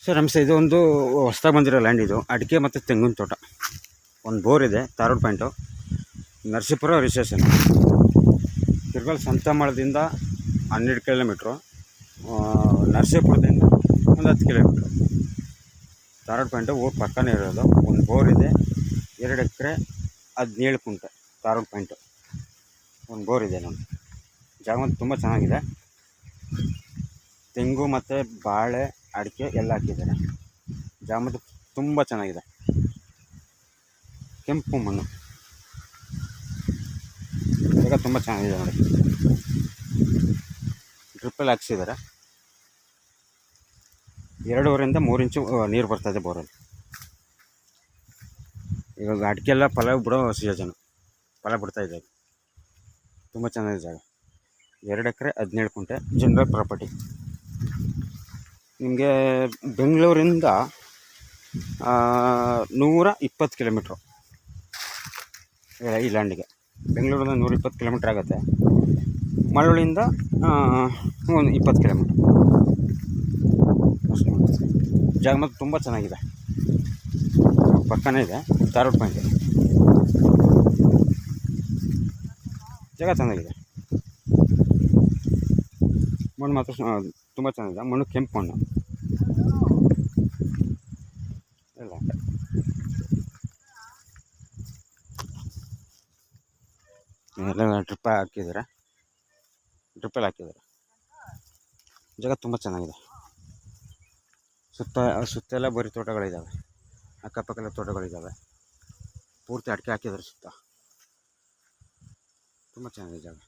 Sir ನಮಸ್ತೆ. ಇದು ಒಂದು ಹೊಸ್ದಾಗಿ ಬಂದಿರೋ ಲ್ಯಾಂಡ್. ಇದು ಅಡಿಕೆ ಮತ್ತು ತೆಂಗಿನ ತೋಟ, ಒಂದು ಬೋರ್ ಇದೆ. Tarod point, Narasipura registration. ತಿರ್ಗಲ್ ಸಂತಮಾಳದಿಂದ 12 ಕಿಲೋಮೀಟ್ರು, ನರಸೀಪುರದಿಂದ ಒಂದು 10 ಕಿಲೋಮೀಟ್ರು. ತಾರೋಡ್ ಪಾಯಿಂಟು ಊರು ಪಕ್ಕನೇ ಇರೋದು. ಒಂದು ಬೋರ್ ಇದೆ, 2 ಎಕರೆ 17 ಕುಂಟೆ. ತಾರೋಡ್ ಪಾಯಿಂಟು ಒಂದು ಬೋರ್ ಇದೆ. ನೋಡಿ, ಜಾಗ ತುಂಬ ಚೆನ್ನಾಗಿದೆ. ತೆಂಗು ಮತ್ತು ಬಾಳೆ, ಅಡಿಕೆ ಎಲ್ಲ ಹಾಕಿದ್ದಾರೆ. ಜಾಗ ತುಂಬ ಚೆನ್ನಾಗಿದೆ. ಕೆಂಪು ಮಣ್ಣು, ಜಾಗ ತುಂಬ ಚೆನ್ನಾಗಿದೆ ನೋಡಿ. ಡ್ರಿಪ್ಪಲ್ಲಿ ಹಾಕ್ಸಿದ್ದಾರೆ. 2.5 3 ಇಂಚು ನೀರು ಬರ್ತಾಯಿದೆ ಬೋರಲ್ಲಿ. ಇವಾಗ ಅಡಿಕೆ ಎಲ್ಲ ಫಲ ಬಿಡೋ ಸೀಸನು, ಫಲ ಬಿಡ್ತಾಯಿದೆ. ತುಂಬ ಚೆನ್ನಾಗಿದೆ ಜಾಗ. 2 ಎಕರೆ 17 ಕುಂಟೆ, ಜನರಲ್ ಪ್ರಾಪರ್ಟಿ. ನಿಮಗೆ ಬೆಂಗಳೂರಿಂದ 120 ಕಿಲೋಮೀಟ್ರು ಈ ಲ್ಯಾಂಡಿಗೆ. ಬೆಂಗಳೂರಿಂದ 120 ಕಿಲೋಮೀಟ್ರ್ ಆಗುತ್ತೆ. ಮಳವಳ್ಳಿಯಿಂದ ಒಂದು 20 ಕಿಲೋಮೀಟ್ರ್ ಅಷ್ಟು. ಜಾಗ ಮತ್ತು ತುಂಬ ಚೆನ್ನಾಗಿದೆ. ಪಕ್ಕನೇ ಇದೆ ತಾರೋಡ್ ಪಾಯಿಂಟ್. ಜಾಗ ಚೆನ್ನಾಗಿದೆ. ಮಣ್ಣು ಮಾತ್ರ ತುಂಬ ಚೆನ್ನಾಗಿದೆ. ಮಣ್ಣು ಕೆಂಪು ಮಣ್ಣು ಎಲ್ಲ. ಎಲ್ಲ ಡ್ರಿಪ್ಪಲ್ಲಿ ಹಾಕಿದ್ದಾರೆ. ಜಾಗ ತುಂಬ ಚೆನ್ನಾಗಿದೆ. ಸುತ್ತೆಲ್ಲ ಬರೀ ತೋಟಗಳಿದ್ದಾವೆ. ಅಕ್ಕಪಕ್ಕೆಲ್ಲ ತೋಟಗಳಿದ್ದಾವೆ. ಪೂರ್ತಿ ಅಡಿಕೆ ಹಾಕಿದ್ದಾರೆ ಸುತ್ತ. ತುಂಬ ಚೆನ್ನಾಗಿದೆ ಜಾಗ.